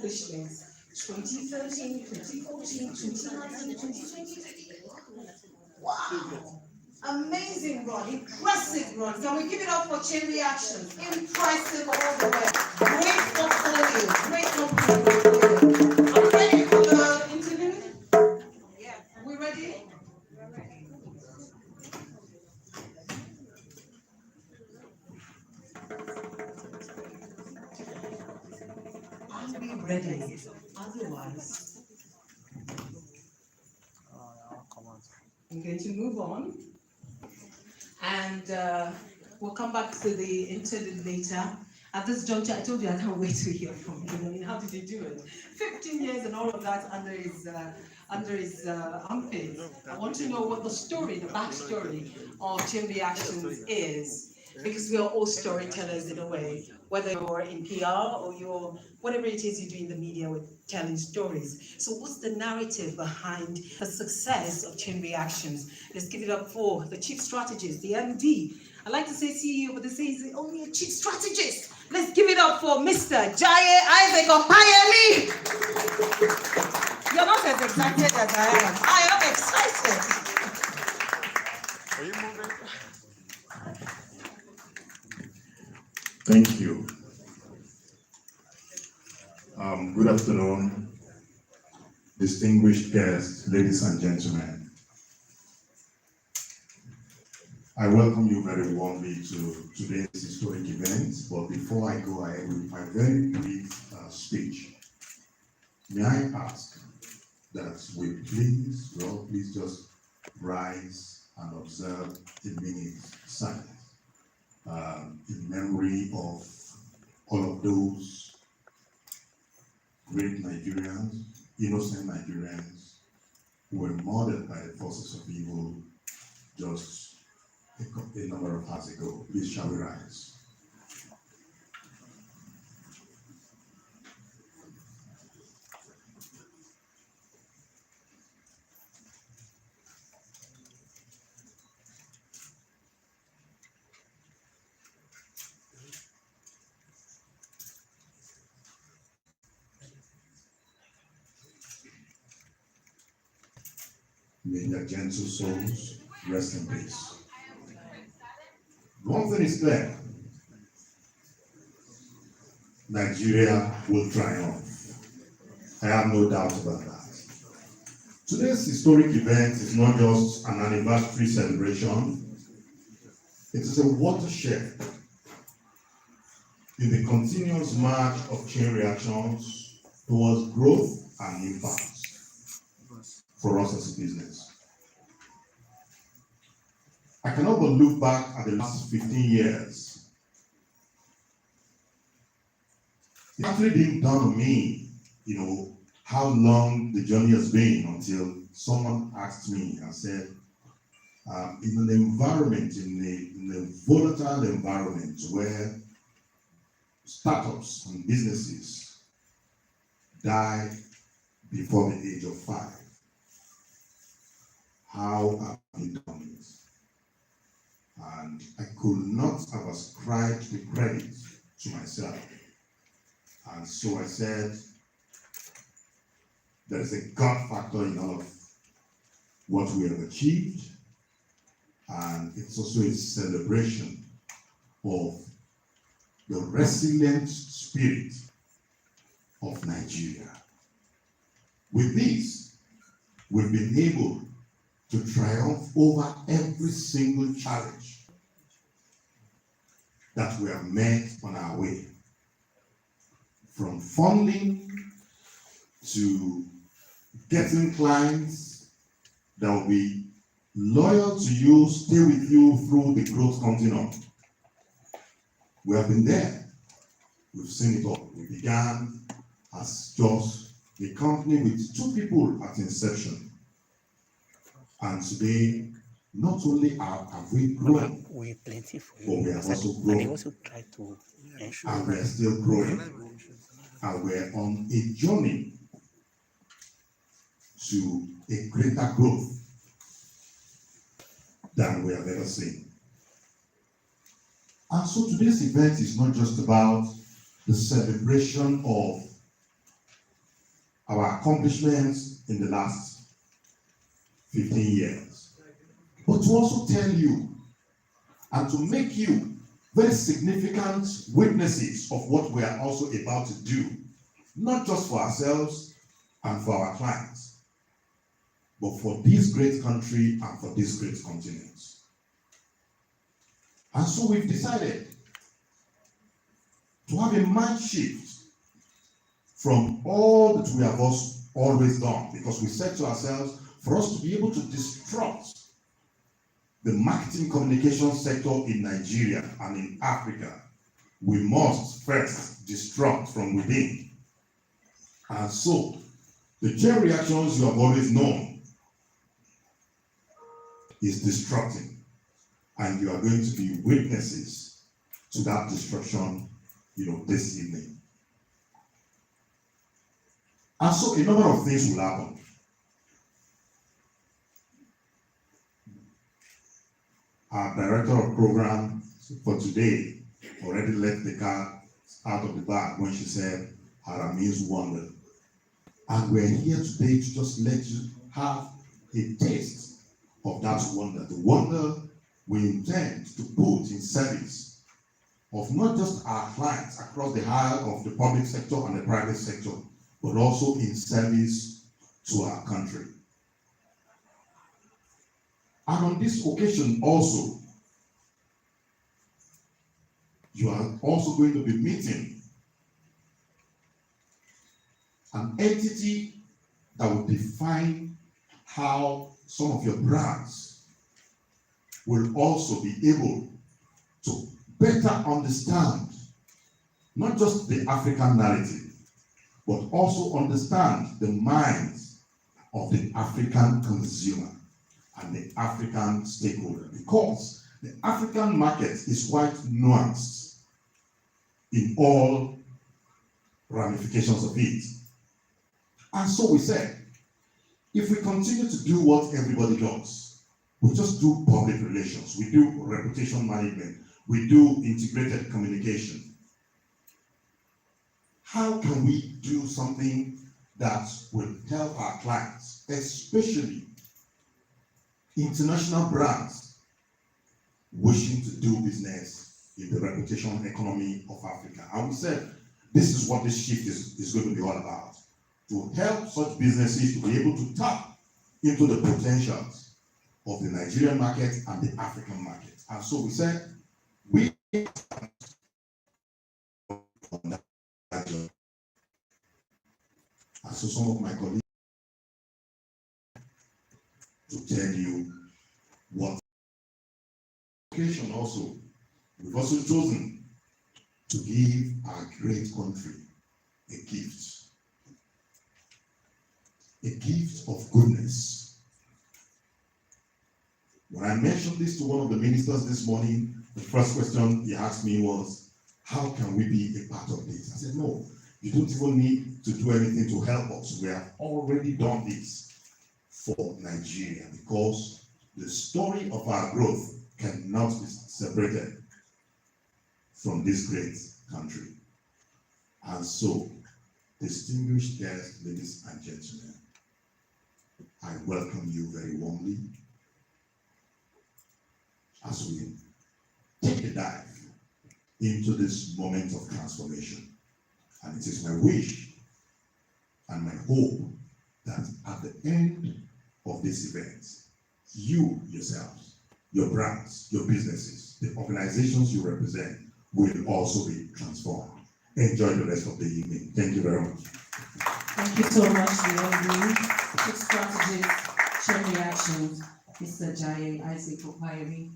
accomplishments 2013, 2014, 2019, 2020. Wow! Amazing run, impressive run. Can we give it up for Chain Reactions? Impressive all the way. Great portfolio, great portfolio. Are we ready for the interview? Yeah. Are we ready? We're ready. Are we ready? Otherwise, I'm going to move on. And we'll come back to the interlude later. At this juncture, I told you I can't wait to hear from him. I mean, how did he do it? 15 years and all of that under his armpit. I want to know what the story, the backstory of Chain Reactions is. Because we are all storytellers in a way, whether you're in PR or you're whatever it is you do in the media with telling stories. So what's the narrative behind the success of Chain Reactions? Let's give it up for the chief strategist, the MD. I like to say CEO, but they say he's only a chief strategist. Let's give it up for Mr. Jaye Isaac Opayemi. You're not as excited as I am. I am excited. Are you moving? Thank you. Good afternoon, distinguished guests, ladies and gentlemen. I welcome you very warmly to today's historic event, but before I go ahead with my very brief speech, may I ask that we all please just rise and observe a minute silence in memory of all of those great Nigerians, innocent Nigerians, who were murdered by the forces of evil just a number of hours ago. Please shall we rise? May their gentle souls rest in peace. One thing is clear: Nigeria will triumph. I have no doubt about that. Today's historic event is not just an anniversary celebration, it is a watershed in the continuous march of Chain Reactions towards growth and impact for us as a business. I cannot but look back at the last 15 years. It actually didn't dawn on me, how long the journey has been until someone asked me and said, in an environment, in a volatile environment where startups and businesses die before the age of 5, how have you done it? And I could not have ascribed the credit to myself. And so I said, there is a God factor in all of what we have achieved, and it's also a celebration of the resilient spirit of Nigeria. With this, we've been able to triumph over every single challenge that we have met on our way. From funding to getting clients that will be loyal to you, stay with you through the growth continuum. We have been there. We've seen it all. We began as just a company with 2 people at inception. And today, not only have we grown, but we have also grown. And we are still growing. And we're on a journey to a greater growth than we have ever seen. And so today's event is not just about the celebration of our accomplishments in the last 15 years, but to also tell you and to make you very significant witnesses of what we are also about to do, not just for ourselves and for our clients, but for this great country and for this great continent. And so we've decided to have a mind shift from all that we have always done, because we said to ourselves, for us to be able to disrupt the marketing communication sector in Nigeria and in Africa, we must first disrupt from within. And so, the chain reactions you have always known is disrupting, and you are going to be witnesses to that destruction, this evening. And so, a number of things will happen. Our director of program for today already let the cat out of the bag when she said Aramis wonder. And we're here today to just let you have a taste of that wonder. The wonder we intend to put in service of not just our clients across the aisle of the public sector and the private sector, but also in service to our country. And on this occasion also, you are also going to be meeting an entity that will define how some of your brands will also be able to better understand not just the African narrative, but also understand the minds of the African consumer and the African stakeholder, because the African market is quite nuanced in all ramifications of it. And so we said, if we continue to do what everybody does, we just do public relations, we do reputation management, we do integrated communication, how can we do something that will help our clients, especially international brands wishing to do business in the reputation economy of Africa? And we said, this is what this shift is going to be all about, to help such businesses to be able to tap into the potentials of the Nigerian market and the African market. And so we said, we on that job. And so some of my colleagues to tell you what occasion also, we've also chosen to give our great country a gift of goodness. When I mentioned this to one of the ministers this morning, the first question he asked me was, how can we be a part of this? I said, no, you don't even need to do anything to help us. We have already done this for Nigeria, because the story of our growth cannot be separated from this great country. And so, distinguished guests, ladies and gentlemen, I welcome you very warmly as we take a dive into this moment of transformation. And it is my wish and my hope that at the end of this event, you yourselves, your brands, your businesses, the organizations you represent will also be transformed. Enjoy the rest of the evening. Thank you very much. Thank you so much, the Chief Strategist, Chain Reactions, Mr. Jai Isaac Opayemi.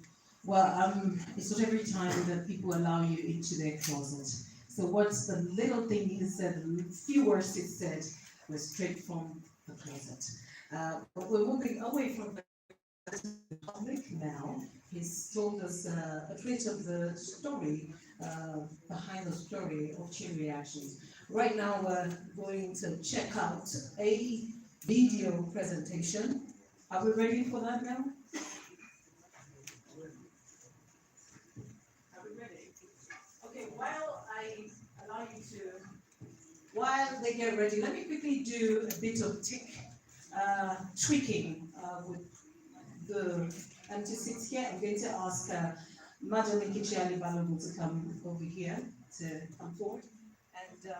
Well, it's not every time that people allow you into their closet. So what's the little thing he said, the few words he said, were straight from the closet. But we're moving away from the public now. He's told us a bit of the story, behind the story of Chain Reactions. Right now we're going to check out a video presentation. Are we ready for that now? Are we ready? Okay, while I allow you to while they get ready, let me quickly do a bit of tweaking with the anticipates here. I'm going to ask Madam Nkechi Balogun to come over here, to come forward. And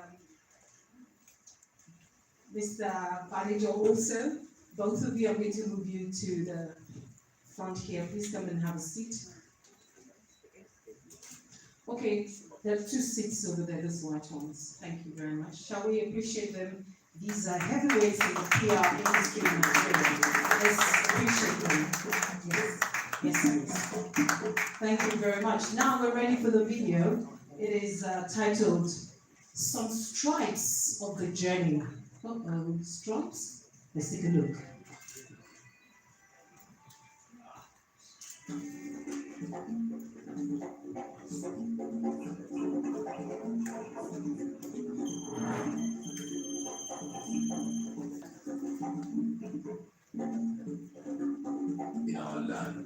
Mr. Padejo also, both of you, I'm going to move you to the front here. Please come and have a seat. Okay, there are 2 seats over there, those white ones. Thank you very much. Shall we appreciate them? These are heavyweights in the PR industry in Nigeria. Let's appreciate them. Yes, yes. Thank you very much. Now we're ready for the video. It is titled Some Stripes of the Journey. Stripes? Let's take a look. In our land,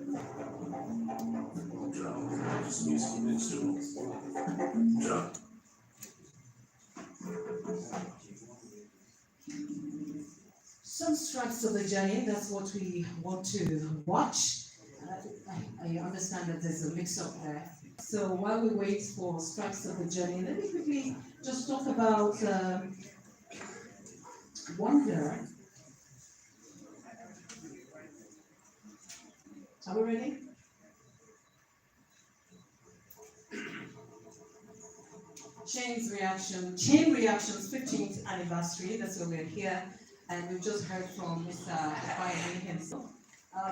drum is musical instruments. Drum. Some stripes of the journey, that's what we want to watch. I understand that there's a mix-up there. So while we wait for stripes of the journey, let me quickly just talk about wonder. Are we ready? Chain Reactions 15th anniversary, that's why we're here. And we've just heard from Mr. Ofaemi himself.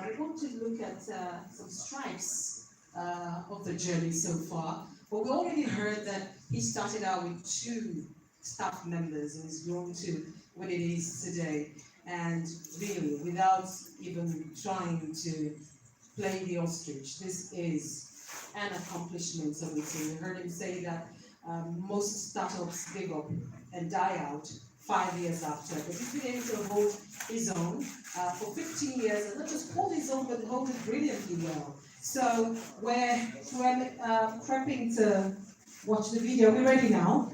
We want to look at some stripes of the journey so far. But we already heard that he started out with 2 staff members and has grown to what it is today. And really, without even trying to play the ostrich, this is an accomplishment of the team. We heard him say that most startups give up and die out 5 years after, but he's been able to hold his own for 15 years, and not just hold his own, but hold it brilliantly well. So we're prepping to watch the video. Are we ready now?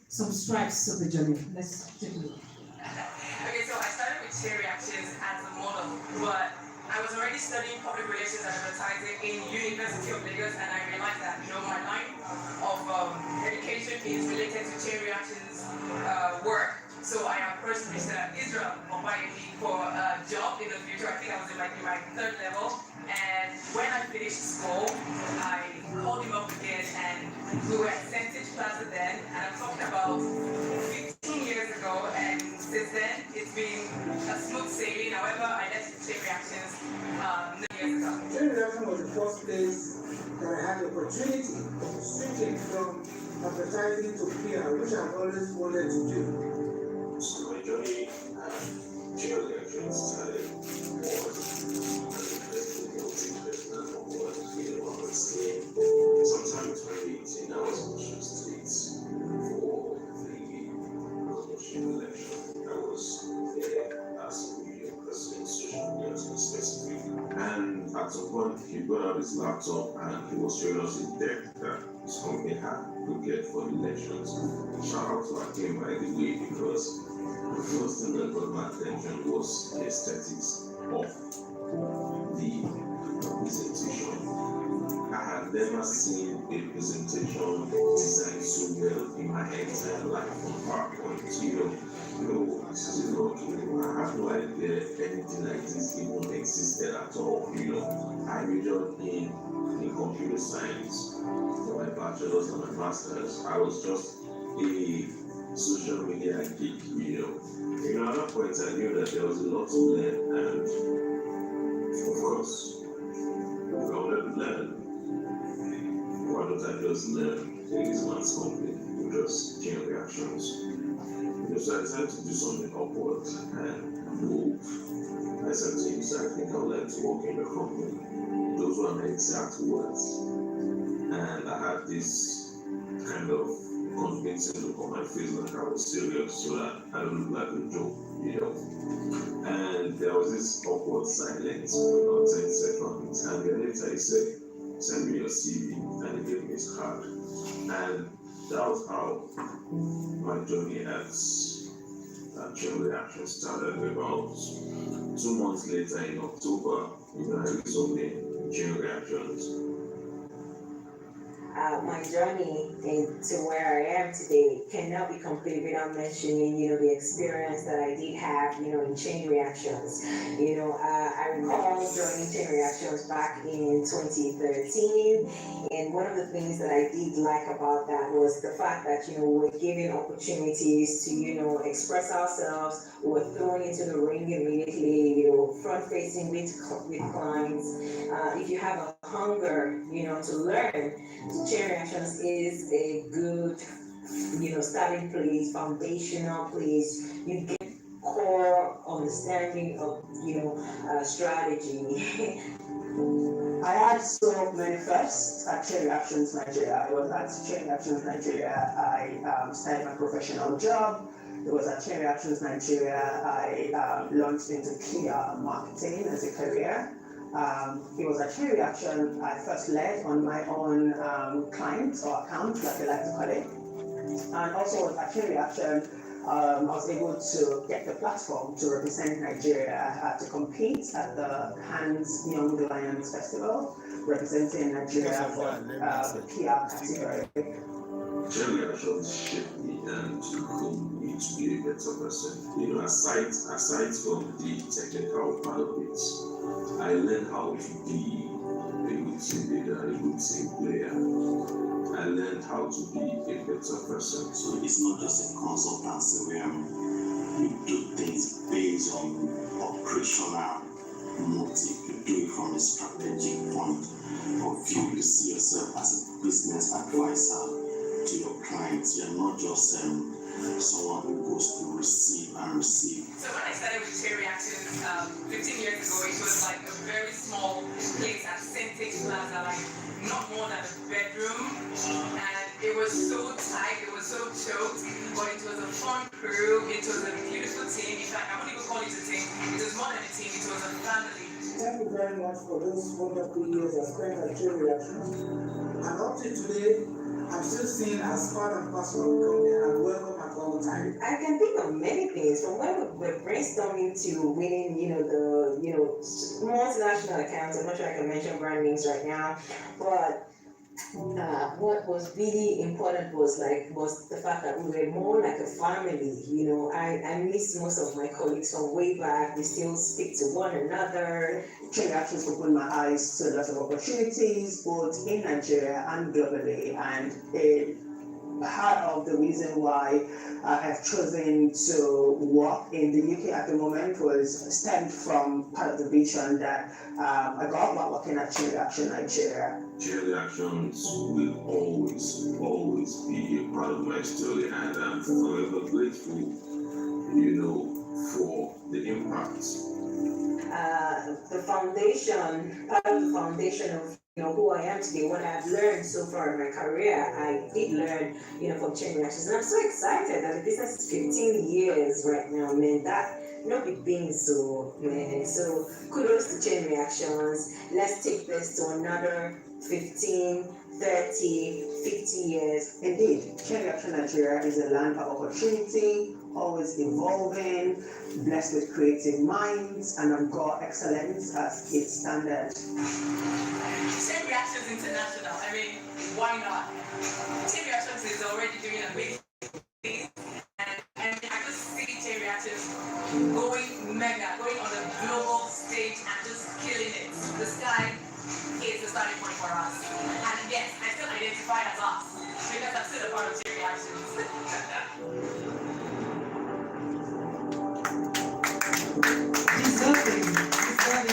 Some stripes of the journey. Let's take a look. Okay, so I started with Chain Reactions as a model, but I was already studying public relations and advertising in University of Lagos, and I realized that my line of education is related to Chain Reactions work. So I approached Mr. Israel Ofaemi for a job in the future. I think I was in my 3rd level, and when I finished school, I called him up again, and we were at Sentage Plaza then, and I'm talking about 15 years ago, and since then it's been a smooth sailing. However, I left Chain Reactions 9 years ago. Chain Reaction was the first place that I had the opportunity of switching from advertising to PR, which I've always wanted to do. So my journey Chain Reactions started sometime in 2018. I was in Osun State for the promotion election. I was there as a media person in social media to be specific. And at some point, he got out his laptop and he was showing us a deck that his company had prepared for elections. Shout out to Akim, by the way, because the first thing that got my attention was the aesthetics of the presentation. I had never seen a presentation designed so well in my entire life from PowerPoint. This is a lot. I have no idea anything like this even existed at all. I majored in computer science for my bachelor's and my master's. I was just a social media geek. At that point, I knew that there was a lot to learn, and of course, if I wanted to learn, why don't I just learn this man's company, just Chain Reactions? So I decided to do something upward and move. I said to him, I think I would like to work in the company. Those were my exact words. And I had this kind of convincing look on my face like I was serious, so that I don't look like a joke, And there was this awkward silence for about 10 seconds. And then later he said, send me your CV, and he gave me his card. And that was how my journey as Chain Reaction started. About 2 months later, in October, I resumed in Chain Reactions. My journey into where I am today cannot be complete without mentioning, the experience that I did have, in Chain Reactions. I recall joining Chain Reactions back in 2013, and one of the things that I did like about that was the fact that, we were given opportunities to, express ourselves. We were thrown into the ring immediately, front-facing with clients. If you have a hunger, to learn, Chain Reactions is a good, starting place, foundational place. You get core understanding of, strategy. I had so many firsts at Chain Reactions Nigeria. It was at Chain Reactions Nigeria I started my professional job. It was at Chain Reactions Nigeria I launched into PR marketing as a career. It was a Chain Reaction I first led on my own client or account, like they like to call it. And also with Chain Reaction, I was able to get the platform to represent Nigeria to compete at the Cannes Young Lions Festival, representing Nigeria for the PR category. Chain Reactions shaped me and groom me to be a better person. Aside from the technical part of it, I learned how to be a good team leader, a good team player. I learned how to be a better person. So it's not just a consultancy where you do things based on operational motive. You do it from a strategic point of view. You see yourself as a business advisor to your clients. You're not just someone who goes to receive and receive. So when I started with Chain Reactions 15 years ago, it was like a very small place at Syntex Plaza, like not more than a bedroom, and it was so tight, it was so choked, but it was a fun crew, it was a beautiful team. In fact, I wouldn't even call it a team, it was more than a team, it was a family. Thank you very much for those wonderful years I spent at Chain Reactions. And up to today, I'm still seen as part and parcel of the company, and welcome at all times. I can think of many things from when we were brainstorming to winning, the multinational accounts. I'm not sure I can mention brand names right now, but what was really important was the fact that we were more like a family. I miss most of my colleagues from way back. We still speak to one another. Chain Reactions opened my eyes to a lot of opportunities, both in Nigeria and globally, and part of the reason why I have chosen to work in the UK at the moment was stemmed from part of the vision that I got while working at Chain Reaction Nigeria. Chain Reactions will always be a part of my story, and I'm forever grateful, for the impact. The foundation, part of the foundation of who I am today, what I've learned so far in my career, I did learn, from Chain Reactions. And I'm so excited that the business is 15 years right now, man. That not big things, so man. So kudos to Chain Reactions. Let's take this to another 15, 30, 50 years. Indeed, Chain Reaction Nigeria is a land of opportunity, always evolving, blessed with creative minds, and on God excellence as its standard. Chain Reactions International, why not? Chain Reactions is already doing amazing things, and I just see Chain Reactions going mega, going on the global stage and just killing it. The sky is the starting point for us. And yes, I still identify as us, because I'm still a part of Chain Reactions. Deserving.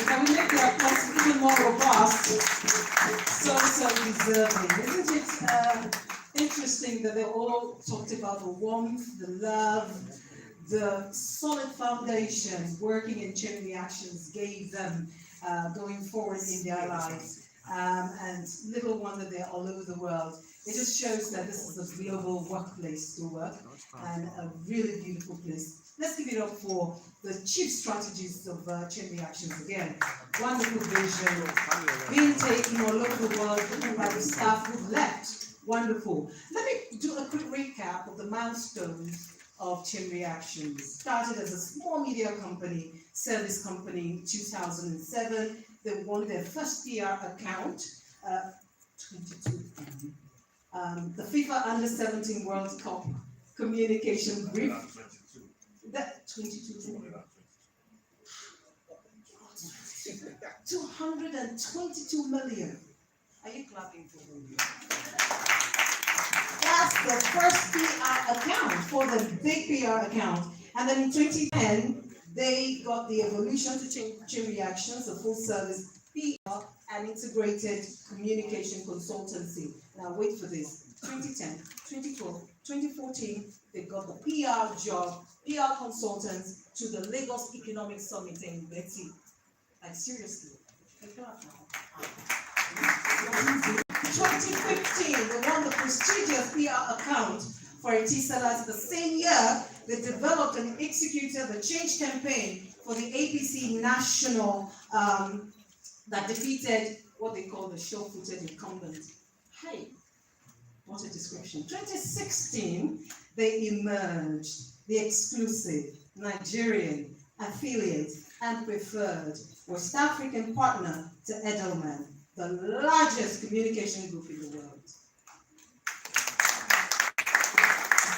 Can we make the applause even more robust? So deserving. Isn't it interesting that they all talked about the warmth, the love, the solid foundation working in Chain Reactions gave them going forward in their lives. And little wonder they're all over the world. It just shows that this is a global workplace to work and a really beautiful place. Let's give it up for the chief strategists of Chain Reactions again. Wonderful vision, being taken all over the world by the staff who've left Wonderful. Let me do a quick recap of the milestones of Chain Reactions. Started as a small media company, service company in 2007. They won their first PR account, 22. The FIFA Under-17 World Cup communication brief. That 22. 222 million. Are you clapping for me? That's the first PR account, for the big PR account. And then in 2010, they got the evolution to Chain Reactions, a full service PR and integrated communication consultancy. Now wait for this. 2010, 2012, 2014, they got the PR job, PR consultants to the Lagos Economic Summit in Betty. Like seriously. 2015, they won the prestigious PR account for Etisalat. The same year, they developed and executed the change campaign for the APC National that defeated what they call the sure-footed incumbent. Hey, what a description. 2016, they emerged the exclusive Nigerian affiliate and preferred West African partner to Edelman, the largest communication group in the world.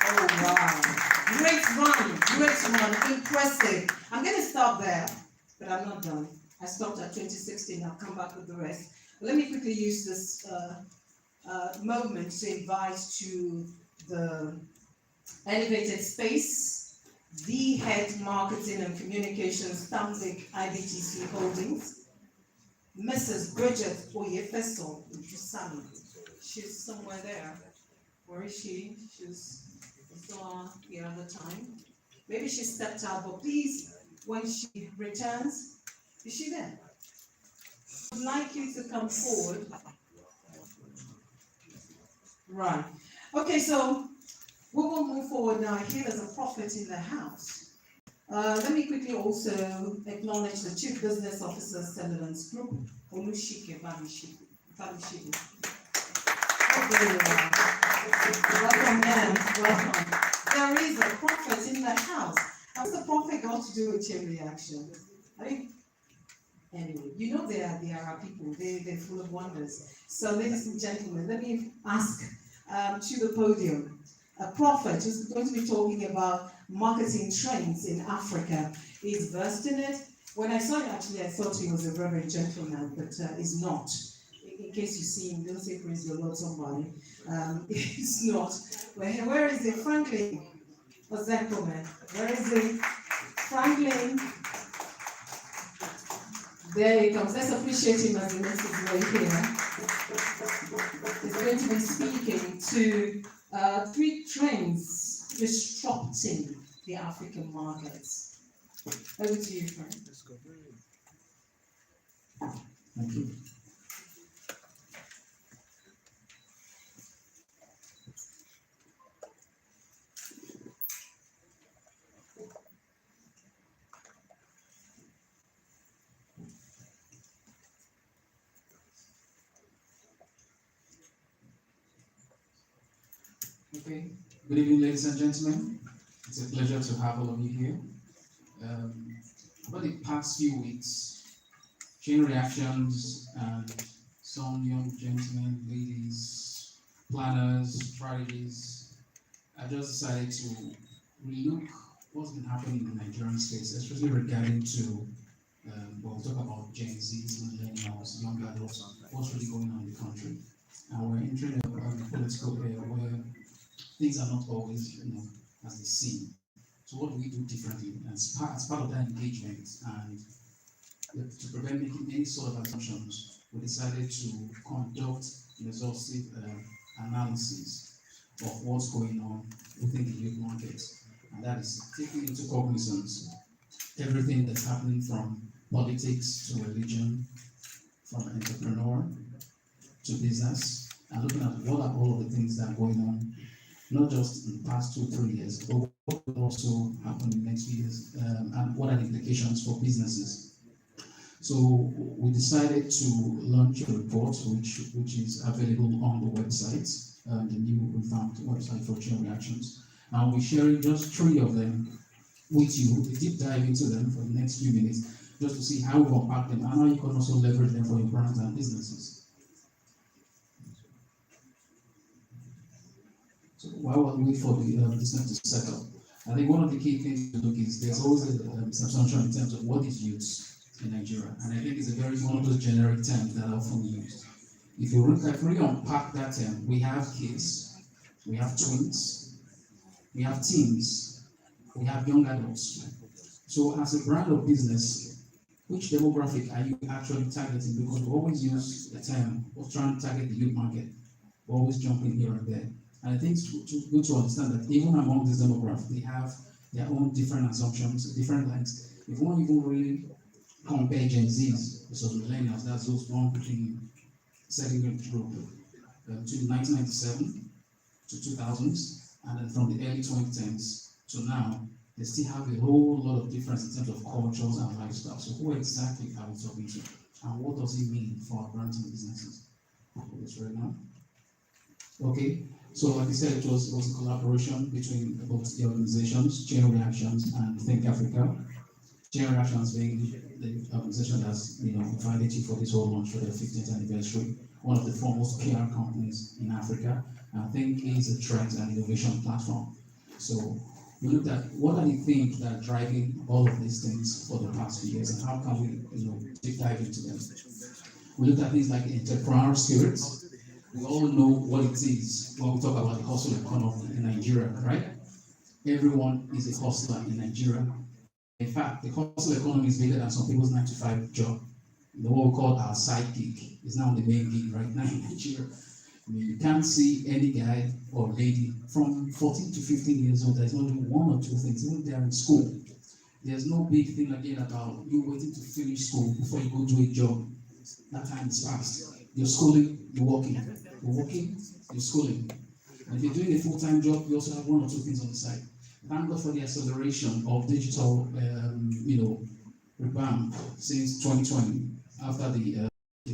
Oh wow, great run, impressive. I'm going to stop there, but I'm not done. I stopped at 2016, I'll come back with the rest. Let me quickly use this moment to invite to the elevated space the head marketing and communications Stanbic IBTC Holdings, Mrs. Bridget Oyefeso Jusami. She's somewhere there. Where is she? She's still here at the time. Maybe she stepped out, but please, when she returns, is she there? I'd like you to come forward. Right. Okay, so we will move forward now. Here there's a prophet in the house. Let me quickly also acknowledge the Chief Business Officer, Cellulance Group, Olushike Babishi. Welcome, ma'am. Welcome. There is a prophet in the house. How's the prophet got to do with Chain Reaction? I mean, anyway, you know they are people. They're full of wonders. So, ladies and gentlemen, let me ask to the podium a prophet who's going to be talking about marketing trends in Africa. He's versed in it. When I saw him, actually, I thought he was a reverend gentleman, but he's not. In case you see him, don't say praise the Lord, somebody. He's not. Where is it? Franklin? What's that comment? Where is it? Franklin? There he comes. Let's appreciate him as he makes his way here. He's going to be speaking to 3 trends disrupting the African markets. Over to you, Frank. Thank you. Okay. Good evening, ladies and gentlemen. It's a pleasure to have all of you here. Over the past few weeks, Chain Reactions and some young gentlemen, ladies, planners, strategies, I just decided to relook what's been happening in the Nigerian space, especially regarding to, we'll talk about Gen Zs, millennials, young adults, what's really going on in the country. And we're entering a political era where things are not always, as they seem. So what do we do differently? As part of that engagement and to prevent making any sort of assumptions, we decided to conduct an exhaustive analysis of what's going on within the youth market. And that is taking into cognizance everything that's happening from politics to religion, from entrepreneur to business, and looking at what are all of the things that are going on, not just in the past 2-3 years, but what will also happen in the next few years, and what are the implications for businesses. So we decided to launch a report which is available on the website. the new revamped website for Chain Reactions. I'll be sharing just 3 of them with you, a deep dive into them for the next few minutes, just to see how we unpack them and how you can also leverage them for your brands and businesses. So while we wait for the business to settle, I think one of the key things to look is there's always a assumption in terms of what is youth in Nigeria, and I think it's a very one of those generic terms that are often used. If you really unpack that term, we have kids, we have twins, we have teens, we have young adults. So as a brand of business, which demographic are you actually targeting? Because we always use the term of trying to target the youth market. We're always jumping here and there. And I think it's good to understand that even among this demographic, they have their own different assumptions, different likes. If one even really compare Gen Zs versus millennials, that's those born between segment group to 1997 to 2000s, and then from the early 2010s to now, they still have a whole lot of difference in terms of cultures and lifestyles. So who exactly are we talking to? And what does it mean for our brands and businesses? This right now. Okay, so like I said, it was a collaboration between both the organizations, Chain Reactions and Think Africa. Chain Reactions being the organization that's invited you for this whole launch for their 15th anniversary, one of the foremost PR companies in Africa. I think is a trends and innovation platform. So we looked at what are the things that are driving all of these things for the past few years, and how can we deep dive into them. We looked at things like entrepreneurial spirit. We all know what it is when we talk about the hustle economy in Nigeria, right? Everyone is a hustler in Nigeria. In fact, the hustle economy is bigger than some people's 9-to-5 job. What we call our side gig is now the main gig right now in Nigeria. I mean, you can't see any guy or lady from 14 to 15 years old that is not doing 1 or 2 things, even if they are in school. There's no big thing again about you waiting to finish school before you go do a job. That time is fast. You're schooling, you're working. You're working, you're schooling. And if you're doing a full-time job, you also have 1 or 2 things on the side. Thank God for the acceleration of digital, revamp since 2020, after the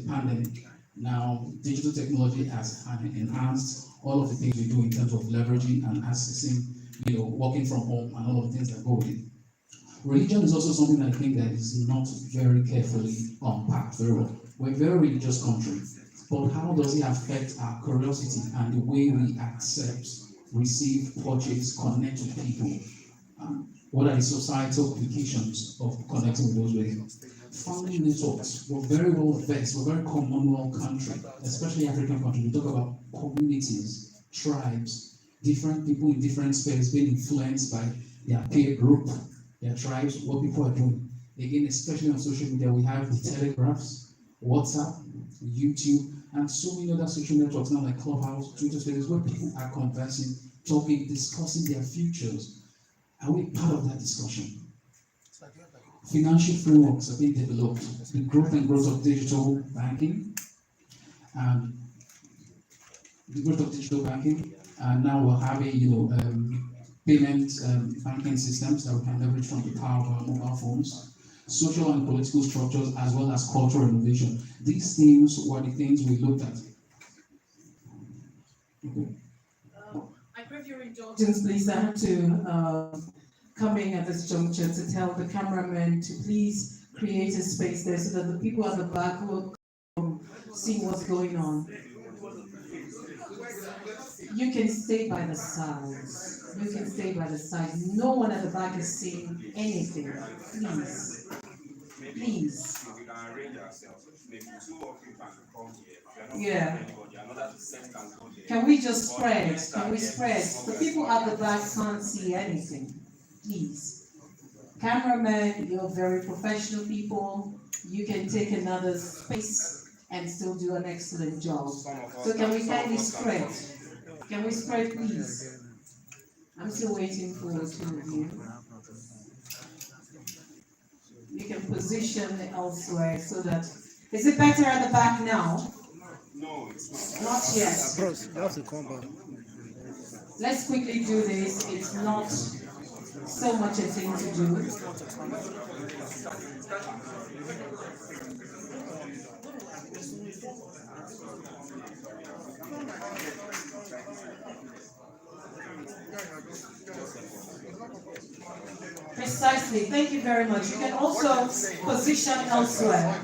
pandemic. Now, digital technology has enhanced all of the things we do in terms of leveraging and accessing, working from home and all of the things that go with it. Religion is also something I think that is not very carefully unpacked very well. We're a very religious country, but how does it affect our curiosity and the way we accept, receive, purchase, connect with people? What are the societal implications of connecting with those ways? Family networks. We're very well versed. We're a very commonwealth country, especially African country. We talk about communities, tribes, different people in different spheres being influenced by their peer group, their tribes, what people are doing. Again, especially on social media, we have the telegraphs, WhatsApp, YouTube, and so many other social networks now like Clubhouse, Twitter Spaces, where people are conversing, talking, discussing their futures. Are we part of that discussion? Financial frameworks are being developed. The growth of digital banking, and now we're having payment banking systems that we can leverage from the power of our mobile phones, social and political structures, as well as cultural innovation. These themes were the things we looked at. Okay. I crave your indulgence, please. I have to come in at this juncture to tell the cameraman to please create a space there so that the people at the back will see what's going on. You can stay by the sides. You can stay by the side. No one at the back is seeing anything. Please. Please. Yeah. Can we just spread? Can we spread? The people at the back can't see anything. Please. Cameramen, you're very professional people. You can take another space and still do an excellent job. So can we kindly spread? Can we spread, please? I'm still waiting for 2 of you. You can position elsewhere so that... Is it better at the back now? No, it's not. Not yet. Let's quickly do this. It's not so much a thing to do. Precisely. Thank you very much. You can also position elsewhere.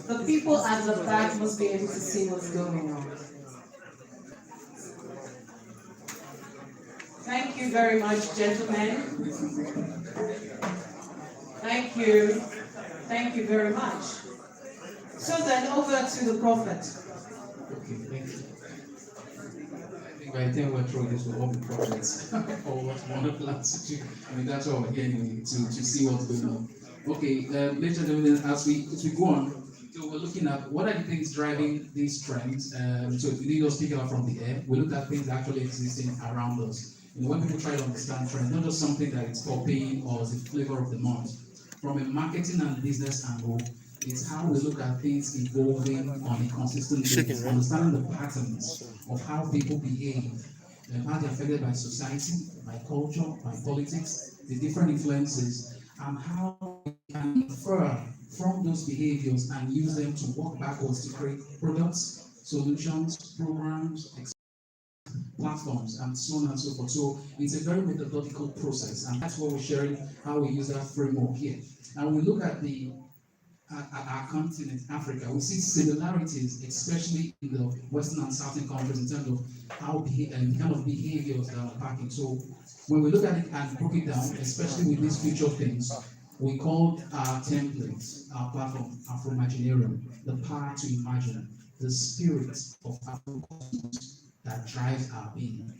The people at the back must be able to see what's going on. Thank you very much, gentlemen. Thank you. Thank you very much. So then, over to the prophet. Okay, thank you. I think by the time we're through this, we'll all be prophets. Or what wonderful attitude. I mean, that's what we're here anyway, to see what's going on. Okay, ladies and gentlemen, as we go on, so we're looking at what are the things driving these trends. So we need to speak about from the air. We look at things actually existing around us. You know, when people try to understand trends, not just something that is copying or is the flavor of the month. From a marketing and business angle, it's how we look at things evolving on a consistent basis, understanding the patterns of how people behave, and how they're affected by society, by culture, by politics, the different influences, and how we can infer from those behaviors and use them to work backwards to create products, solutions, programs, platforms, and so on and so forth. So it's a very methodological process, and that's what we're sharing, how we use that framework here. And we look at our continent, Africa, we see similarities, especially in the Western and Southern countries, in terms of how the kind of behaviors that are packing. So when we look at it and broke it down, especially with these future things, we called our templates, our platform, Afroimaginarium, the power to imagine, the spirit of Afro-cosmos that drives our being.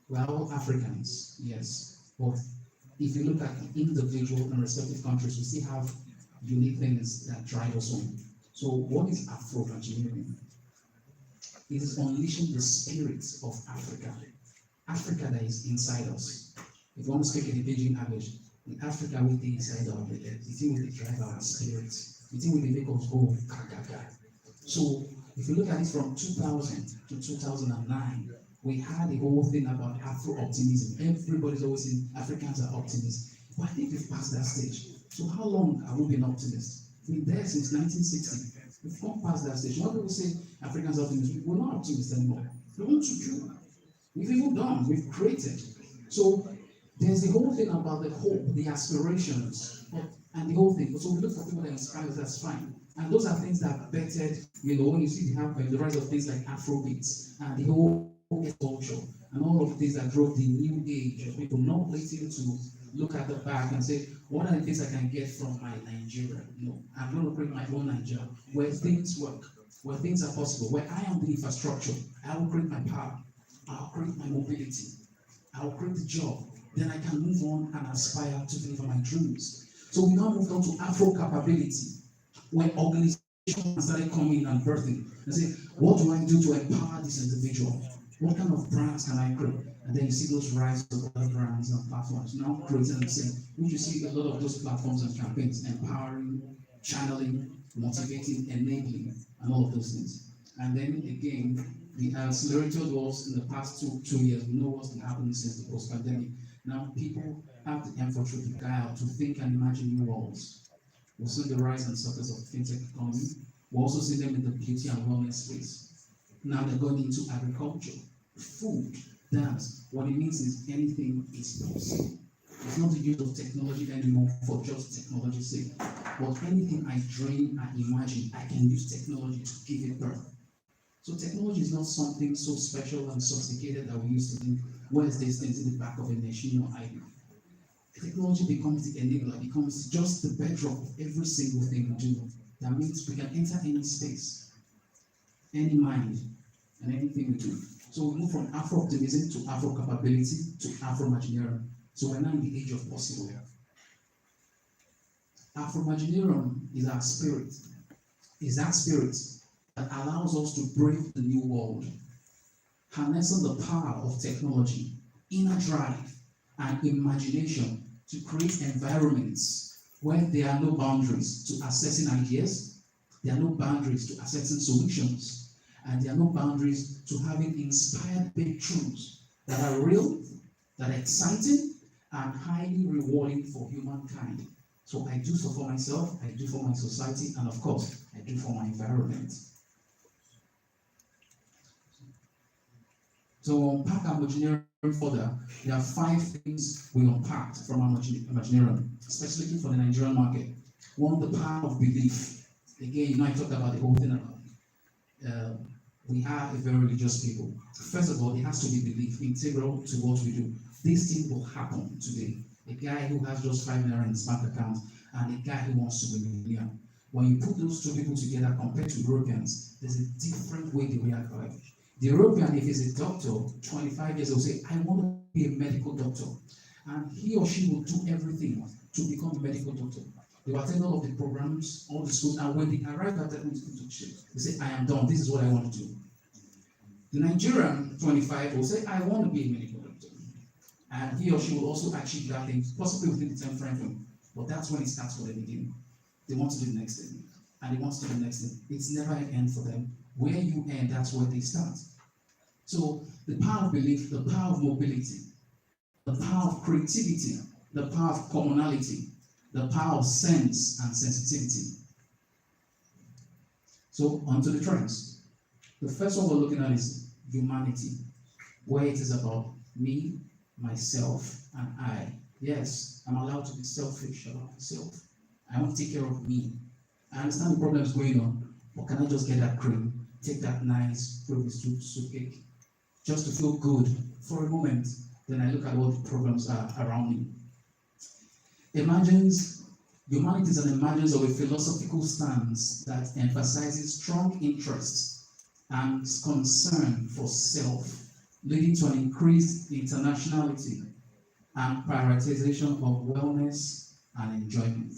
We're all Africans, yes, but if you look at the individual and respective countries, we still have unique things that drive us home. So what is Afroimaginarium? It is unleashing the spirit of Africa. Africa that is inside us. If you want to speak in the Pidgin language, in Africa with the inside of the earth, the thing with the drive our spirits, the thing with the make us go kagaga. So if you look at it from 2000 to 2009, we had a whole thing about Afro-optimism. Everybody's always saying Africans are optimists. But I think we've passed that stage. So how long have we been optimists? We've been there since 1960. We've gone past that stage. When people say Africans are optimists, we're not optimists anymore. We want to do. We've even done, we've created. So there's the whole thing about the hope, the aspirations, and the whole thing. So we look for people that inspire us, that's fine. And those are things that bettered, when you see the rise of things like Afrobeats and the whole culture and all of the things that drove the new age of people not waiting to look at the back and say, what are the things I can get from my Nigeria? No, I'm going to create my own Nigeria where things work, where things are possible, where I am the infrastructure. I will create my power. I'll create my mobility. I'll create the job. Then I can move on and aspire to deliver my dreams. So we now moved on to Afro capability, where organizations started coming and birthing and say, what do I do to empower this individual? What kind of brands can I create? And then you see those rise of other brands and platforms now creating and saying, you see a lot of those platforms and campaigns empowering, channeling, motivating, enabling, and all of those things. And then again, the accelerator was in the past two years. We know what's been happening since the post-pandemic. Now people have the effort to beguile, to think and imagine new worlds. We'll see the rise and success of the fintech economy. We'll also see them in the beauty and wellness space. Now they're going into agriculture, food, dance. What it means is anything is possible. It's not the use of technology anymore for just technology's sake. But anything I dream and imagine, I can use technology to give it birth. So technology is not something so special and sophisticated that we used to think, where's these things in the back of a machine or idea? Technology becomes the enabler, becomes just the bedrock of every single thing we do. That means we can enter any space, any mind, and anything we do. So we move from Afro-optimism to Afro-capability to Afroimaginarium. So we're now in the age of possible. Afroimaginarium is our spirit. Is that spirit that allows us to brave the new world, harnessing the power of technology, inner drive, and imagination to create environments where there are no boundaries to accessing ideas, there are no boundaries to accessing solutions, and there are no boundaries to having inspired breakthroughs that are real, that are exciting, and highly rewarding for humankind. So I do so for myself, I do for my society, and of course, I do for my environment. So unpack Imaginarium further, there are 5 things we unpacked from Imaginarium, specifically for the Nigerian market. One, the power of belief. Again, I talked about the whole thing about we are a very religious people. First of all, it has to be belief integral to what we do. This thing will happen today. A guy who has just 5 naira in his bank account and a guy who wants to be a millionaire. When you put those 2 people together compared to Europeans, there's a different way they react. The European, if he's a doctor, 25 years, will say, I want to be a medical doctor. And he or she will do everything to become a medical doctor. They will attend all of the programs, all the schools, and when they arrive at that institution, they say, I am done, this is what I want to do. The Nigerian 25 will say, I want to be a medical doctor. And he or she will also achieve that thing, possibly within the time frame. But that's when it starts for them again. They want to do the next thing, and they want to do the next thing. It's never an end for them. Where you end, that's where they start. So the power of belief, the power of mobility, the power of creativity, the power of commonality, the power of sense and sensitivity. So onto the trends. The first one we're looking at is humanity, where it is about me, myself, and I. Yes, I'm allowed to be selfish about myself. I want to take care of me. I understand the problems going on, but can I just get that cream, take that nice soup cake, just to feel good for a moment? Then I look at what the problems are around me. Humanity is an emergence of a philosophical stance that emphasizes strong interest and concern for self, leading to an increased internationality and prioritization of wellness and enjoyment.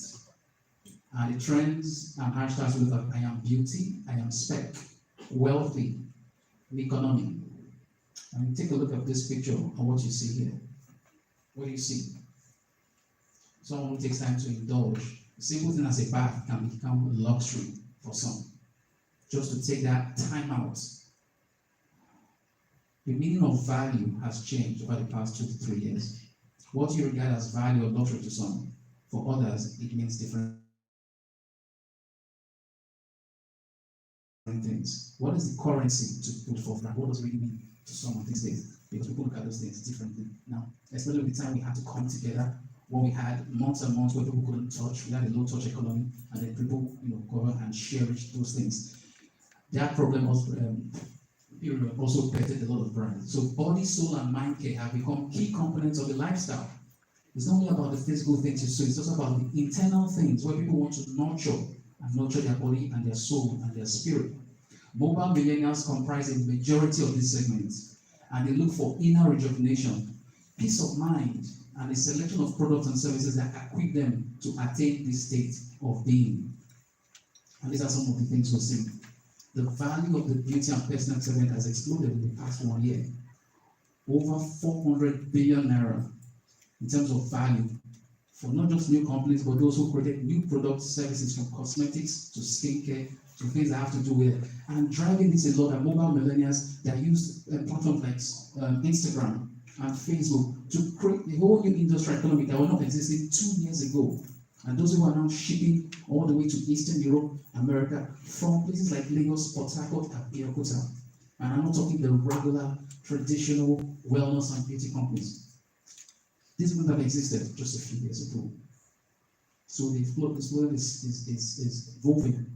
And the trends and hashtags will look at I am beauty, I am spec, wealthy, economy. And take a look at this picture and what you see here. What do you see? Someone who takes time to indulge. A simple thing as a bath can become a luxury for some. Just to take that time out. The meaning of value has changed over the past 2 to 3 years. What you regard as value or luxury to some, for others, it means different things. What is the currency to put forth? What does it really mean to someone these days? Because people look at those things differently now. Especially with the time we had to come together, when we had months and months where people couldn't touch, we had a low touch economy, and then people, go out and cherish those things. That problem also affected a lot of brands. So body, soul, and mind care have become key components of the lifestyle. It's not only about the physical things you see, it's also about the internal things where people want to nurture their body and their soul and their spirit. Mobile millennials comprise a majority of this segment, and they look for inner rejuvenation, peace of mind, and a selection of products and services that equip them to attain this state of being. And these are some of the things we're seeing. The value of the beauty and personal segment has exploded in the past 1 year. Over 400 billion naira in terms of value for not just new companies, but those who created new products, services, from cosmetics to skincare to things that have to do with it. And driving this a lot are mobile millennials that use platforms like Instagram and Facebook to create a whole new industrial economy that was not existing 2 years ago. And those who are now shipping all the way to Eastern Europe, America, from places like Lagos, Port Harcourt, and Abeokuta. And I'm not talking the regular, traditional wellness and beauty companies. These wouldn't have existed just a few years ago. So the flow is evolving.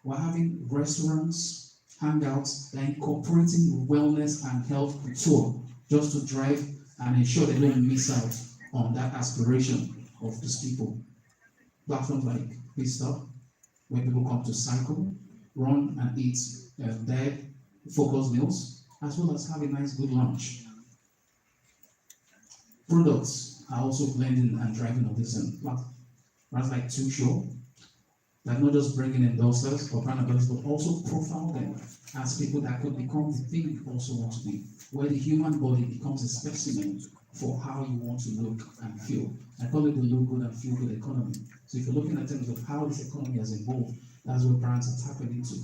We're having restaurants, hangouts, that are incorporating wellness and health couture just to drive and ensure they don't miss out on that aspiration of these people. Platforms like Pistop, where people come to cycle, run and eat diet focused meals, as well as have a nice good lunch. Products are also blending and driving on this platform. Brands like Too Sure, that not just bring in endorsers or brand ambassadors, but also profile them as people that could become the thing you also want to be, where the human body becomes a specimen for how you want to look and feel. I call it the look good and feel good economy. So if you're looking at terms of how this economy has evolved, that's what brands are tapping into.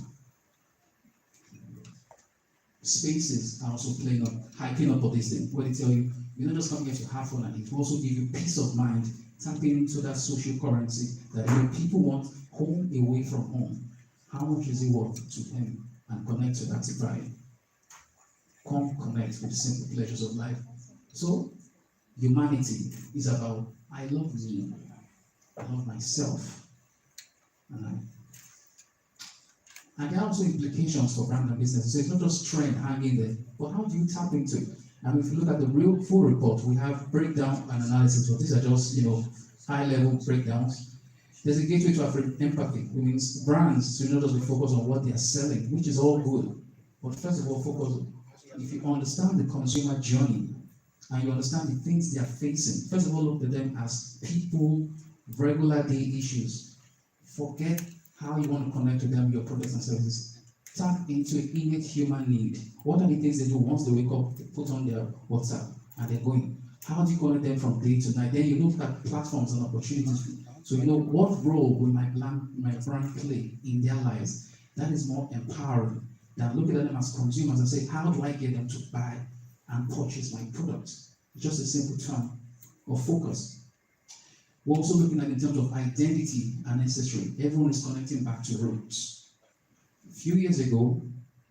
spaces are also hyping up for this thing, where they tell you, you're not just coming here to have fun, and it will also give you peace of mind, tapping into that social currency that people want home away from home. How much is it worth to them and connect to that vibe? Come connect with the simple pleasures of life. So, humanity is about, I love me, I love myself, and there are also implications for brand and business. So it's not just trend hanging there, but how do you tap into it? And if you look at the real full report, we have breakdown and analysis. So these are just, high-level breakdowns. There's a gateway to empathy, which means brands should not just be focused on what they are selling, which is all good. But first of all, focus on, if you understand the consumer journey and you understand the things they are facing, first of all, look at them as people, regular day issues. Forget how you want to connect to them, your products and services. Tap into an innate human need. What are the things they do once they wake up, they put on their WhatsApp and they're going? How do you connect them from day to night? Then you look at platforms and opportunities. So you know what role will my brand play in their lives. That is more empowering than looking at them as consumers and say, how do I get them to buy and purchase my products? Just a simple term of focus. We're also looking at in terms of identity and ancestry. Everyone is connecting back to roots. A few years ago,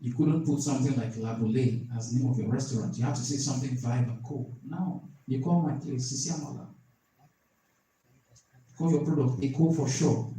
you couldn't put something like La Boulée as the name of your restaurant. You have to say something vibe and cool. Now, you call my place Sisi Amala. Call your product Eco for sure.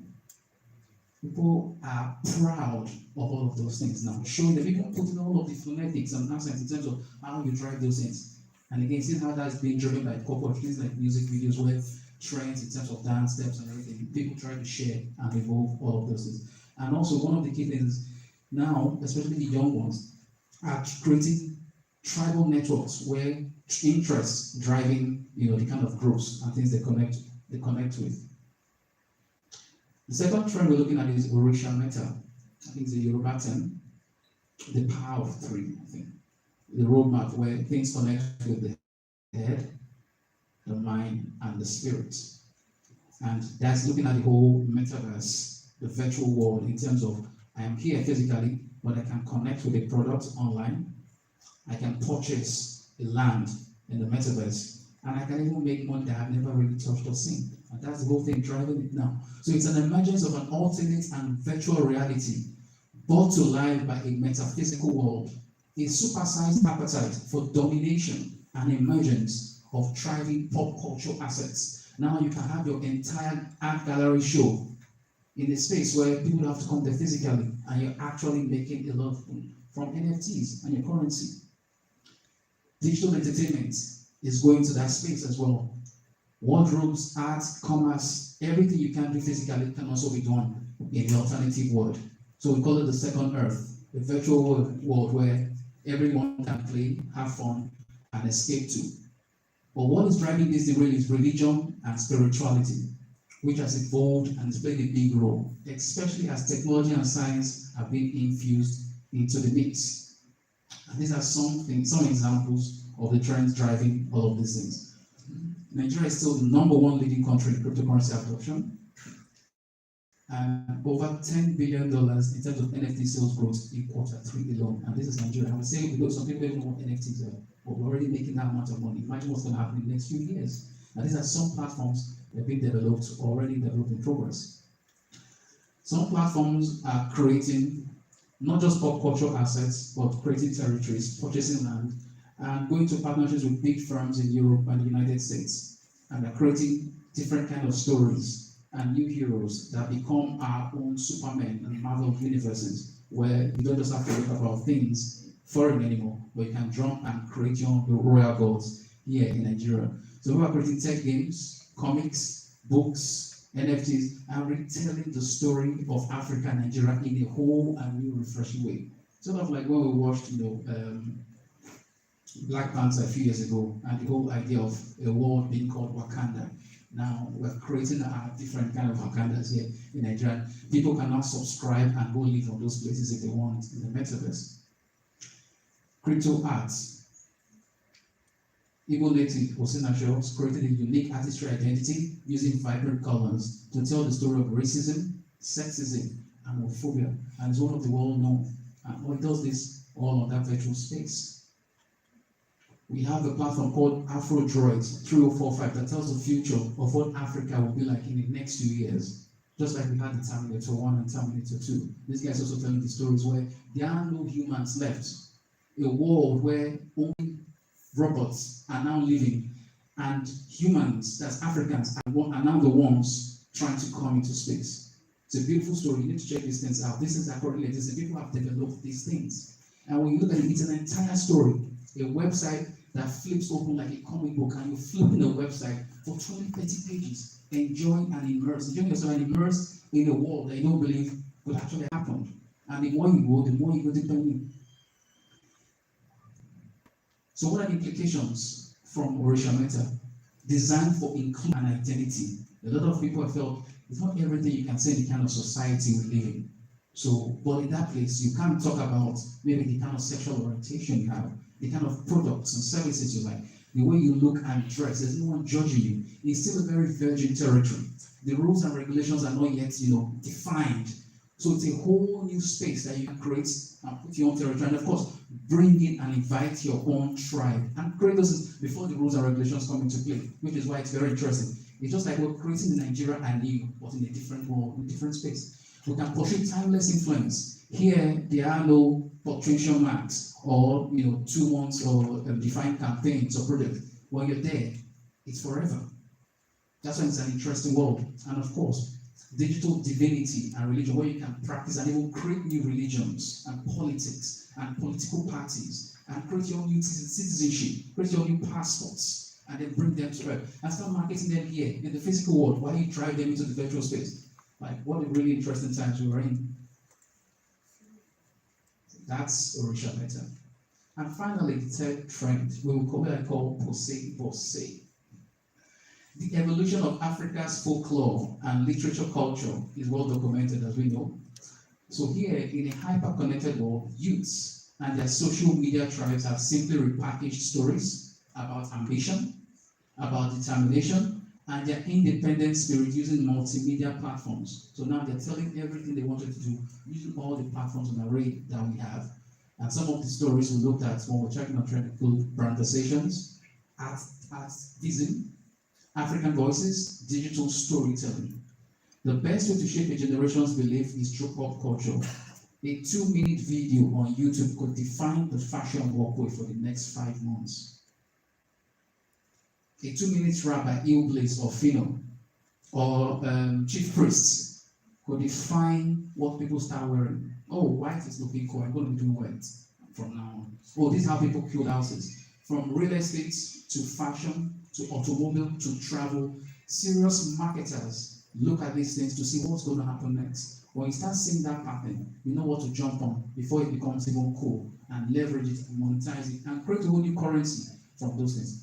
People are proud of all of those things now. Showing them, even putting all of the phonetics and accents in terms of how you drive those things. And again, seeing how that's being driven by corporate things like music videos where trends in terms of dance steps and everything. People try to share and evolve all of those things. And also one of the key things now, especially the young ones, are creating tribal networks where interests driving, the kind of groups and things they connect with. The second trend we're looking at is Orisha Meta. I think it's a Yoruba term. The power of three, I think. The roadmap where things connect with the head, the mind, and the spirit. And that's looking at the whole metaverse, the virtual world, in terms of I am here physically, but I can connect with a product online. I can purchase a land in the metaverse, and I can even make money that I've never really touched or seen. And that's the whole thing driving it now. So it's an emergence of an alternate and virtual reality brought to life by a metaphysical world, a supersized appetite for domination and emergence of thriving pop culture assets. Now you can have your entire art gallery show in a space where people have to come there physically, and you're actually making a lot from NFTs and your currency. Digital entertainment is going to that space as well. Wardrobes, art, commerce, everything you can do physically can also be done in the alternative world. So we call it the second earth, the virtual world where everyone can play, have fun, and escape to. But what is driving this really is religion and spirituality, which has evolved and has played a big role, especially as technology and science have been infused into the mix. And these are some examples of the trends driving all of these things. Nigeria is still the #1 leading country in cryptocurrency adoption, and over $10 billion in terms of NFT sales growth in Q3 alone. And this is Nigeria. I would say because some people don't know what NFTs are, but we're already making that amount of money. Imagine what's going to happen in the next few years. And these are some platforms that have been developed, already developed in progress. Some platforms are creating not just pop culture assets, but creating territories, purchasing land, and going to partnerships with big firms in Europe and the United States. And they're creating different kind of stories and new heroes that become our own Superman and Marvel universes, where you don't just have to read about things foreign anymore, but you can jump and create your own royal gods here in Nigeria. So we are creating tech games, comics, books, NFTs, and retelling the story of Africa and Nigeria in a whole and new refreshing way. Sort of like when we watched, Black Panther a few years ago, and the whole idea of a world being called Wakanda. Now we're creating a different kind of Wakandas here in Nigeria. People can now subscribe and go live on those places if they want in the metaverse. Crypto arts. Igbo native Osinacho created a unique artistry identity using vibrant colors to tell the story of racism, sexism, and homophobia, and is one of the well-known. And when it does this, all on that virtual space. We have a platform called AfroDroids 3045 that tells the future of what Africa will be like in the next few years. Just like we had the Terminator 1 and Terminator 2. This guy's also telling the stories where there are no humans left. A world where only robots are now living, and humans, that's Africans, are now the ones trying to come into space. It's a beautiful story. You need to check these things out. These things are currently existing. People have developed these things. And when you look at it, it's an entire story. A website that flips open like a comic book, and you're flipping the website for 20, 30 pages, enjoying yourself and immerse in a world that you don't believe could actually happen. And the more you go deeper in. So what are the implications from Orisha Meta? Designed for inclusion and identity. A lot of people have felt it's not everything you can say in the kind of society we live in. So, but in that place, you can't talk about maybe the kind of sexual orientation you have, the kind of products and services you like, the way you look and dress. There's no one judging you. It's still a very virgin territory. The rules and regulations are not yet, defined. So it's a whole new space that you can create and put your own territory, and of course, bring in and invite your own tribe and create those before the rules and regulations come into play, which is why it's very interesting. It's just like we're creating the Nigeria I knew, but in a different world, in a different space. We can pursue timeless influence. Here, there are no punctuation marks or 2 months or defined campaigns or projects. When you're there, it's forever. That's why it's an interesting world. And of course, digital divinity and religion, where you can practice and even create new religions and politics and political parties and create your own new citizenship, create your new passports, and then bring them to Earth and start marketing them here in the physical world while you drive them into the virtual space. Like, what a really interesting times we were in. That's Orisha Meta. And finally, the third trend, we will call Posey. The evolution of Africa's folklore and literature culture is well documented, as we know. So here, in a hyper-connected world, youths and their social media tribes have simply repackaged stories about ambition, about determination, and their independent spirit using multimedia platforms. So now they're telling everything they wanted to do using all the platforms and array that we have. And some of the stories we looked at when we're checking on trend include brandizations, artism, African voices, digital storytelling. The best way to shape a generation's belief is through pop culture. A 2-minute video on YouTube could define the fashion walkway for the next 5 months. A 2-minute rap by Illblaze or Fino or Chief Priests could define what people start wearing. Oh, white is looking cool. I'm going to be doing white from now on. Oh, this is how people build houses. From real estate to fashion to automobile to travel, serious marketers look at these things to see what's going to happen next. When you start seeing that pattern, you know what to jump on before it becomes even cool, and leverage it and monetize it and create a whole new currency from those things.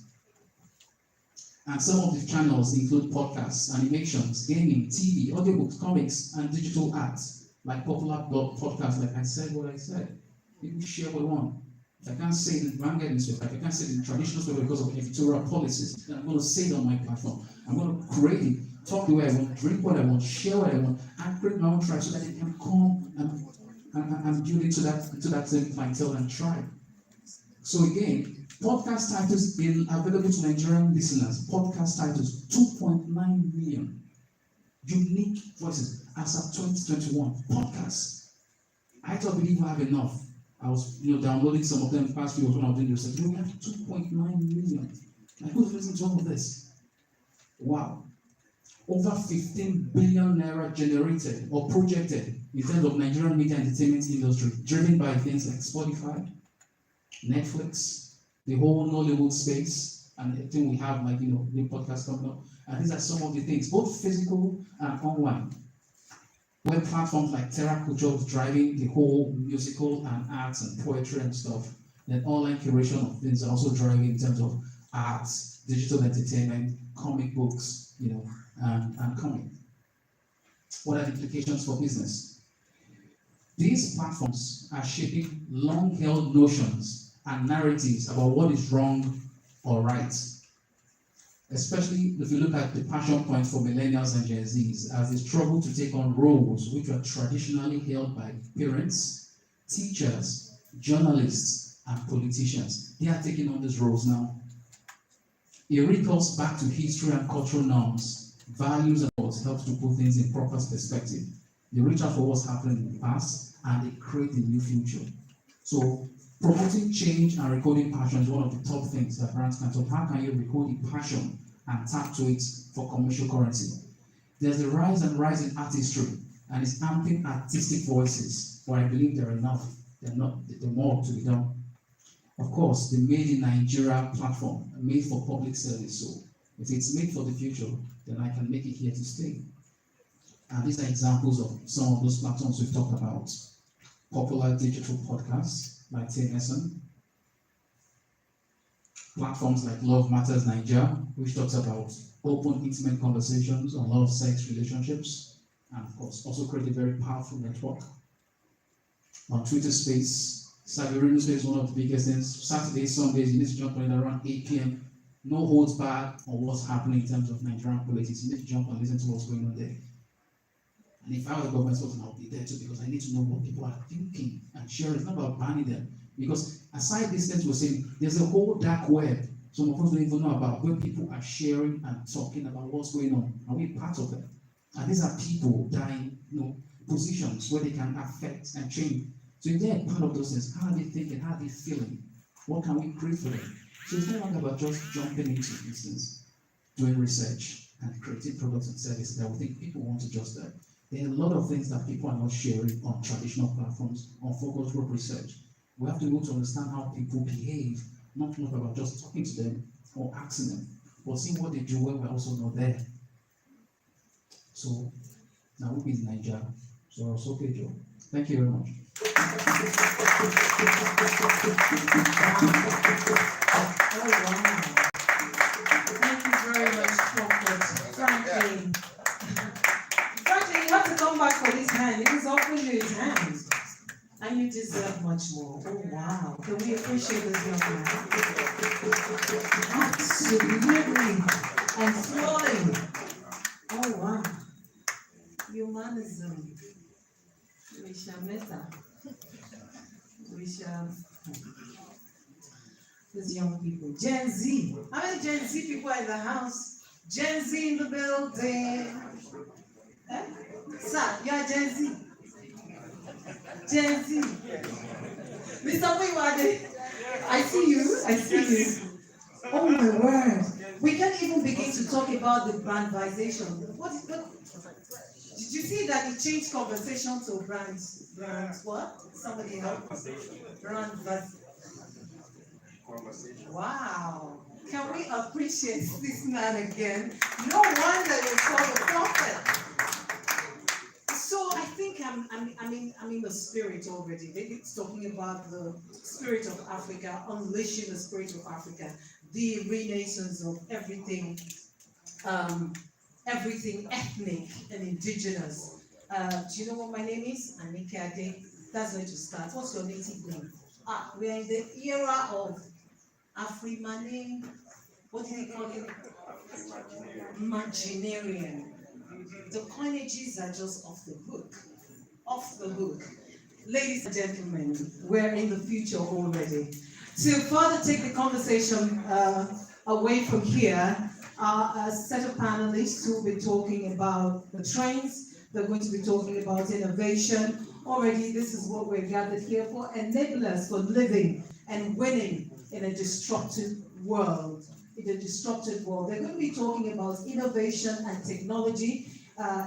And some of the channels include podcasts, animations, gaming, TV, audiobooks, comics, and digital arts, like popular blog podcasts, like I said what I said. People share what they want. If I can't say it in Vanguard newspaper, if I can't say it in traditional newspaper because of editorial policies, then I'm going to say it on my platform. I'm going to create it, talk the way I want, drink what I want, share what I want, and create my own tribe so that they can come and build into that same clientele and tribe. So again, podcast titles available to Nigerian listeners. Podcast titles, 2.9 million unique voices as of 2021. Podcasts. I thought we didn't have enough. I was downloading some of them the past few years when I was doing research. We have 2.9 million. Like, who's listening to all of this? Wow. Over 15 billion naira generated or projected in terms of Nigerian media and entertainment industry, driven by things like Spotify, Netflix, the whole Nollywood space, and I think we have new podcasts coming up. And these are some of the things, both physical and online. Web platforms like Terra Culture is driving the whole musical and arts and poetry and stuff. Then online curation of things are also driving in terms of arts, digital entertainment, comic books, and comic. What are the implications for business? These platforms are shaping long-held notions and narratives about what is wrong or right. Especially if you look at the passion points for millennials and Gen Zs as they struggle to take on roles which are traditionally held by parents, teachers, journalists, and politicians. They are taking on these roles now. It recalls back to history and cultural norms, values, and what helps to put things in proper perspective. They reach out for what's happened in the past and they create a new future. So promoting change and recording passion is one of the top things that brands can talk. How can you record the passion and tap to it for commercial currency? There's the rise and rise in artistry, and it's amping artistic voices, but I believe there are enough. There are more to be done. Of course, the Made in Nigeria platform, made for public service. So if it's made for the future, then I can make it here to stay. And these are examples of some of those platforms we've talked about. Popular digital podcasts like TNSN, platforms like Love Matters Nigeria, which talks about open, intimate conversations on love, sex, relationships, and of course, also create a very powerful network. On Twitter Space, Savirino Space is one of the biggest things. Saturdays, Sundays, you need to jump on it around 8 p.m. No holds back on what's happening in terms of Nigerian politics. You need to jump and listen to what's going on there. And if I were the government spokesman, I'll be there too, because I need to know what people are thinking and sharing. It's not about banning them. Because aside these things we're saying, there's a whole dark web some of us don't even know about, where people are sharing and talking about what's going on. Are we part of them? And these are people dying, positions where they can affect and change. So if they're part of those things, how are they thinking? How are they feeling? What can we create for them? So it's not about just jumping into these things, doing research and creating products and services that we think people want to just that. There are a lot of things that people are not sharing on traditional platforms, on focus group research. We have to be able to understand how people behave, not about just talking to them or asking them, but seeing what they do when we're also not there. So now we'll be in Nigeria. So I'll stop here, Joe. Thank you very much. Oh, wow. Thank you very much, Prophet Franklin. Franklin, you have to come back for this hand. It was offering you his hand. And you deserve much more. Oh, wow. Can we appreciate this young man? Absolutely. And flowing. Oh, wow. Humanism. We shall meta. We shall. These young people. Gen Z. How many Gen Z people are in the house? Gen Z in the building. Eh? Sir, you are Gen Z. Gen Z. Mr. Wiwade, I see you. Oh my word. We can't even begin to talk about the brandization. What? Did you see that it changed conversation to brands what? Somebody else? Wow. Can we appreciate this man again? No wonder you call the prophet. So I think I'm in the spirit already. Maybe it's talking about the spirit of Africa, unleashing the spirit of Africa, the renaissance of everything, everything ethnic and indigenous. Do you know what my name is? Anike Ade. That's where to start. What's your native name? We are in the era of Afrimane. What do they call it? Imaginarian. The coinages are just off the hook. Off the hook. Ladies and gentlemen, we're in the future already. To further take the conversation away from here, a set of panelists who will be talking about the trends. They're going to be talking about innovation. Already, this is what we're gathered here for, enablers for living and winning in a disruptive world. They're going to be talking about innovation and technology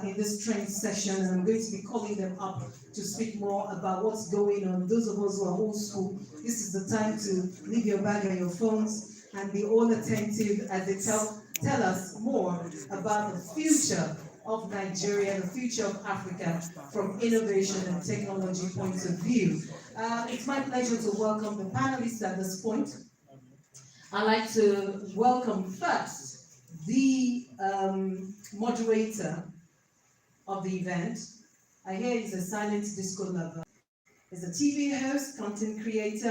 in this training session, and I'm going to be calling them up to speak more about what's going on. Those of us who are old school, this is the time to leave your bag and your phones and be all attentive as they tell us more about the future of Nigeria, the future of Africa from innovation and technology points of view. It's my pleasure to welcome the panelists at this point. I'd like to welcome first the moderator of the event. I hear he's a silent disco lover. He's a TV host, content creator,